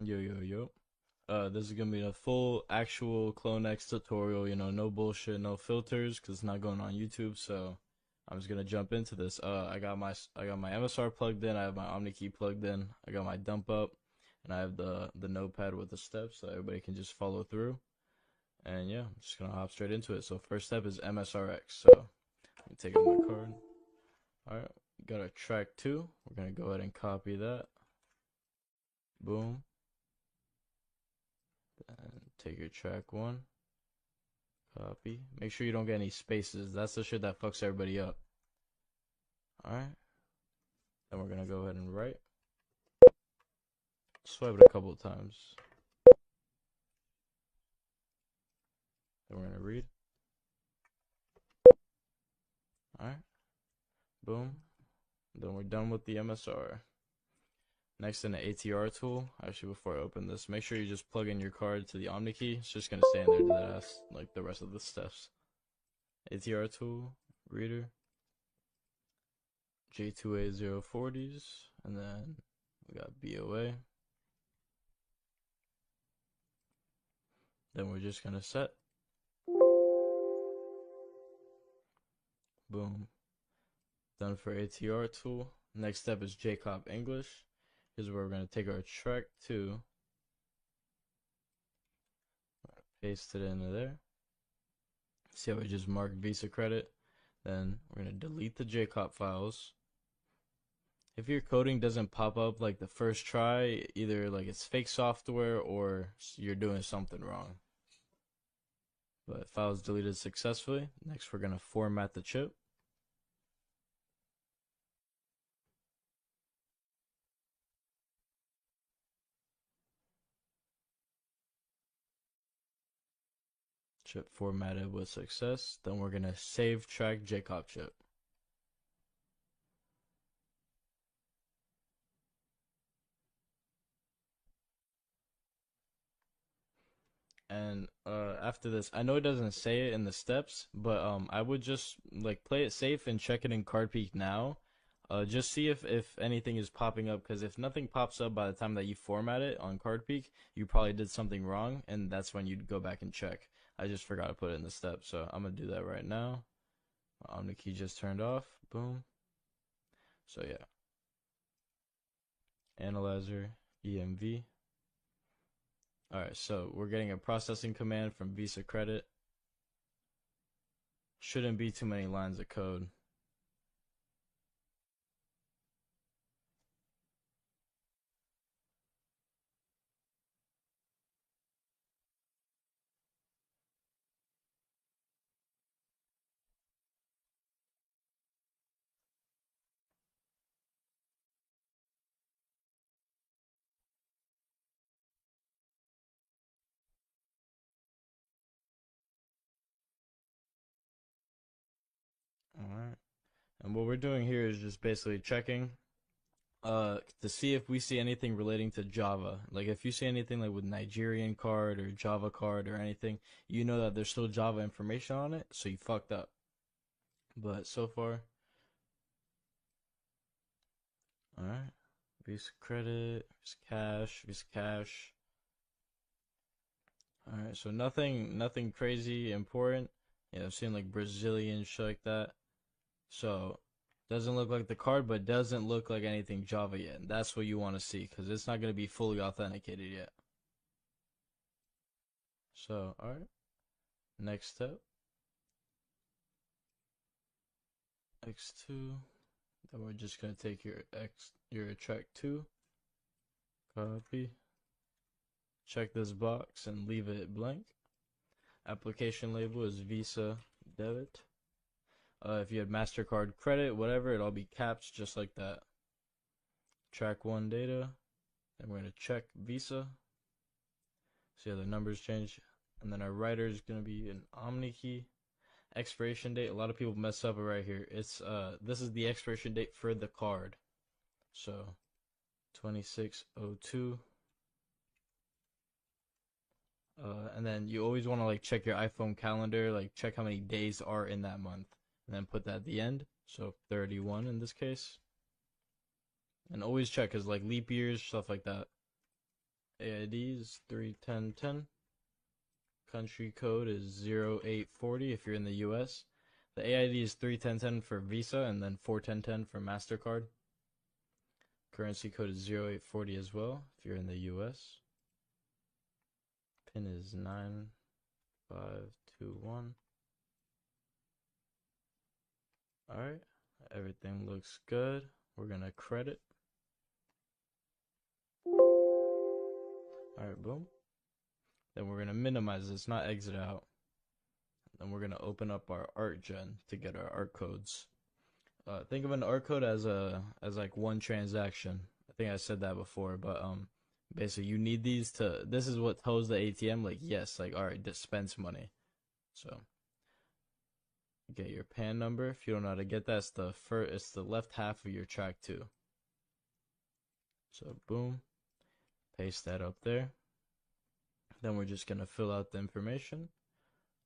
Yo, yo, yo. This is gonna be a full actual CloneX tutorial, no bullshit, no filters, cause it's not going on YouTube. So I'm just gonna jump into this. I got my MSR plugged in. I have my OmniKey plugged in. I got my dump up, and I have the notepad with the steps, so everybody can just follow through. And yeah, I'm just gonna hop straight into it. So first step is MSRX. So let me take out my card. All right, got a track two. We're gonna go ahead and copy that. Boom. And take your track one. Copy. Make sure you don't get any spaces. That's the shit that fucks everybody up. Alright. Then we're gonna go ahead and write. Swipe it a couple of times. Then we're gonna read. Alright. Boom. Then we're done with the MSR. Next in the ATR tool. Actually, before I open this, make sure you just plug in your card to the OmniKey. It's just gonna stay in there to that ass, like the rest of the steps. ATR tool. Reader. J2A040s. And then we got BOA. Then we're just gonna set. Boom. Done for ATR tool. Next step is JCOP English. Here's where we're gonna take our track two, paste it into there. See how we just marked Visa credit. Then we're gonna delete the JCOP files. If your coding doesn't pop up like the first try, either like it's fake software or you're doing something wrong. But files deleted successfully. Next, we're gonna format the chip. Chip formatted with success. Then we're gonna save track JCOP chip. And after this, I know it doesn't say it in the steps, but I would just like play it safe and check it in CardPeek now. Just see if anything is popping up, because if nothing pops up by the time that you format it on CardPeek, you probably did something wrong, and that's when you'd go back and check. I just forgot to put it in the steps, so I'm gonna do that right now. OmniKey just turned off. Boom. So yeah, analyzer EMV. All right, so we're getting a processing command from Visa Credit. Shouldn't be too many lines of code. All right. And what we're doing here is just basically checking to see if we see anything relating to Java. Like if you see anything like with Nigerian card or Java card or anything, you know that there's still Java information on it, so you fucked up. But so far, all right. Visa credit, Visa cash, Visa cash. All right, so nothing crazy important. Yeah, I've seen like Brazilian shit like that. So doesn't look like the card, but doesn't look like anything Java yet. And that's what you want to see, because it's not going to be fully authenticated yet. So, all right. Next step, X2. Then we're just going to take your track 2, copy, check this box and leave it blank. Application label is Visa debit. If you had MasterCard credit, whatever, it'll be caps just like that. Track 1 data. Then we're going to check Visa. See how the numbers change. And then our writer is going to be an OmniKey. Expiration date, a lot of people mess up right here. It's this is the expiration date for the card. So 2602. And then you always want to like check your iPhone calendar, like check how many days are in that month, and then put that at the end. So 31 in this case. And always check, cause like leap years, stuff like that. AID is 31010. Country code is 0840 if you're in the US. The AID is 31010 for Visa and then 41010 for MasterCard. Currency code is 0840 as well if you're in the US. PIN is 9521. Alright, everything looks good. We're gonna credit. Alright, boom. Then we're gonna minimize this, not exit out. Then we're gonna open up our art gen to get our art codes. Think of an art code as like one transaction. I think I said that before, but basically you need these to. This is what tells the ATM like yes, like all right, dispense money. So get your PAN number. If you don't know how to get that, it's the left half of your track 2. So boom, paste that up there. Then we're just gonna fill out the information.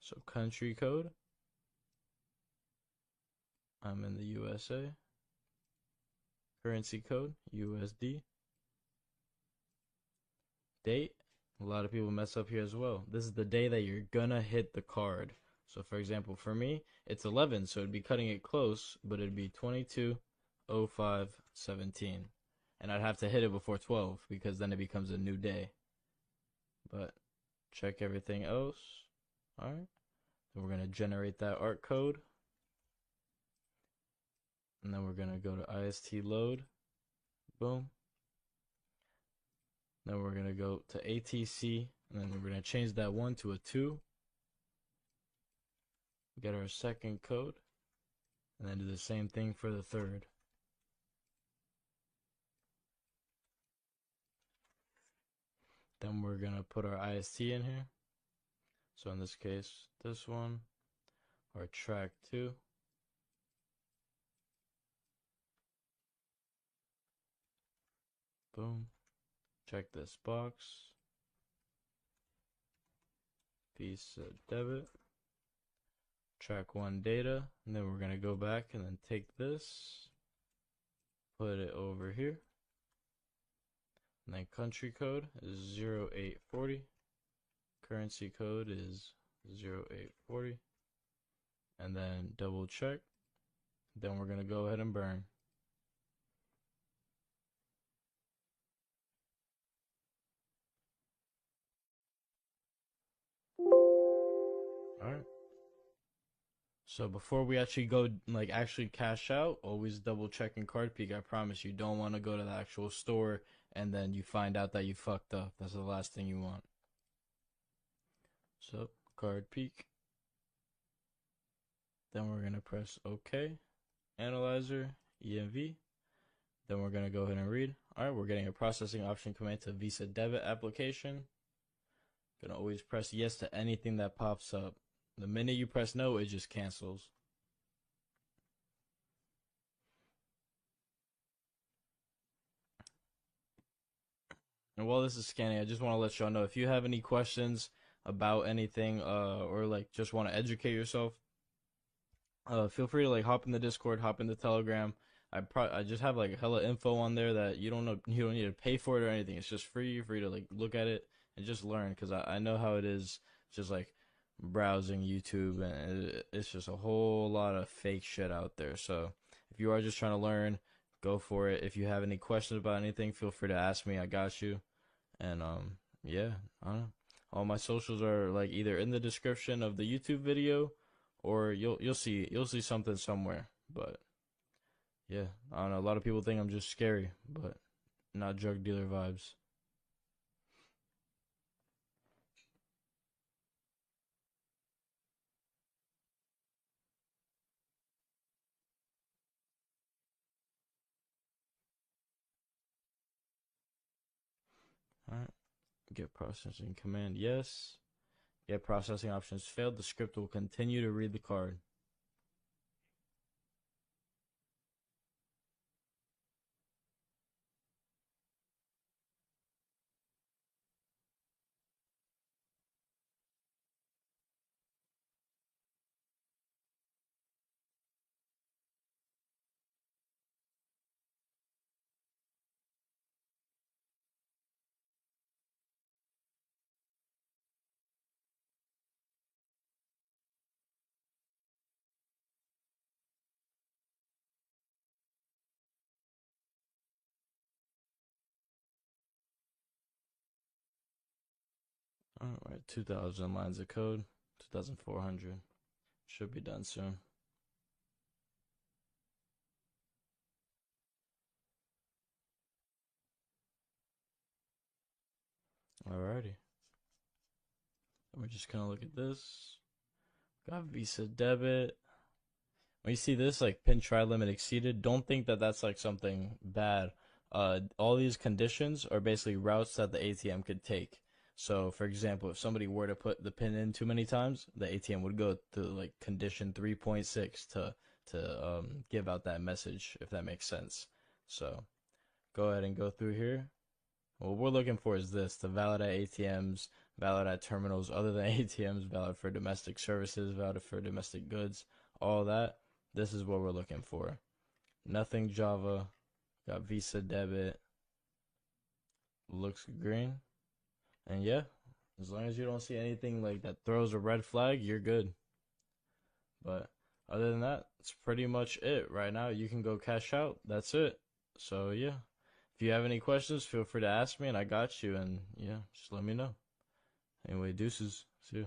So country code. I'm in the USA. Currency code, USD. Date, a lot of people mess up here as well. This is the day that you're gonna hit the card. So for example, for me, it's 11, so it'd be cutting it close, but it'd be 22/05/17. And I'd have to hit it before 12 because then it becomes a new day. But check everything else. Alright. Then we're gonna generate that art code. And then we're gonna go to IST load. Boom. Then we're gonna go to ATC, and then we're gonna change that 1 to a 2. Get our second code, and then do the same thing for the third. Then we're gonna put our IST in here. So in this case, this one, our track 2. Boom. Check this box. Visa debit. Track 1 data. And then we're going to go back and then take this. Put it over here. And then country code is 0840. Currency code is 0840. And then double check. Then we're going to go ahead and burn. Alright. So before we actually go, like actually cash out, always double check in card peek. I promise you don't want to go to the actual store and then you find out that you fucked up. That's the last thing you want. So card peek. Then we're going to press OK. Analyzer, EMV. Then we're going to go ahead and read. Alright, we're getting a processing option command to Visa debit application. Gonna always press yes to anything that pops up. The minute you press no, it just cancels. And while this is scanning, I just want to let y'all know if you have any questions about anything, or like just want to educate yourself, feel free to like hop in the Discord, hop in the Telegram. I just have like hella info on there that you don't need to pay for it or anything. It's just free to like look at it and just learn, because I know how it is just like browsing YouTube, and it's just a whole lot of fake shit out there. So if you are just trying to learn, go for it. If you have any questions about anything, feel free to ask me. I got you. And yeah, I don't know. All my socials are like either in the description of the YouTube video, or you'll see something somewhere. But yeah, I don't know. A lot of people think I'm just scary, but not drug dealer vibes. Alright. Get processing command, yes. Get processing options failed. The script will continue to read the card. Alright, 2000 lines of code, 2400. Should be done soon. Alrighty. We're just gonna look at this. Got Visa debit. When you see this, like pin try limit exceeded, don't think that that's like something bad. All these conditions are basically routes that the ATM could take. So, for example, if somebody were to put the pin in too many times, the ATM would go to like condition 3.6 to give out that message, if that makes sense. So, go ahead and go through here. What we're looking for is this: to valid at ATMs, valid at terminals other than ATMs, valid for domestic services, valid for domestic goods, all that. This is what we're looking for. Nothing Java. Got Visa debit. Looks green. And yeah, as long as you don't see anything like that throws a red flag, you're good. But other than that, it's pretty much it. Right now, you can go cash out. That's it. So yeah, if you have any questions, feel free to ask me, and I got you. And yeah, just let me know. Anyway, deuces. See you.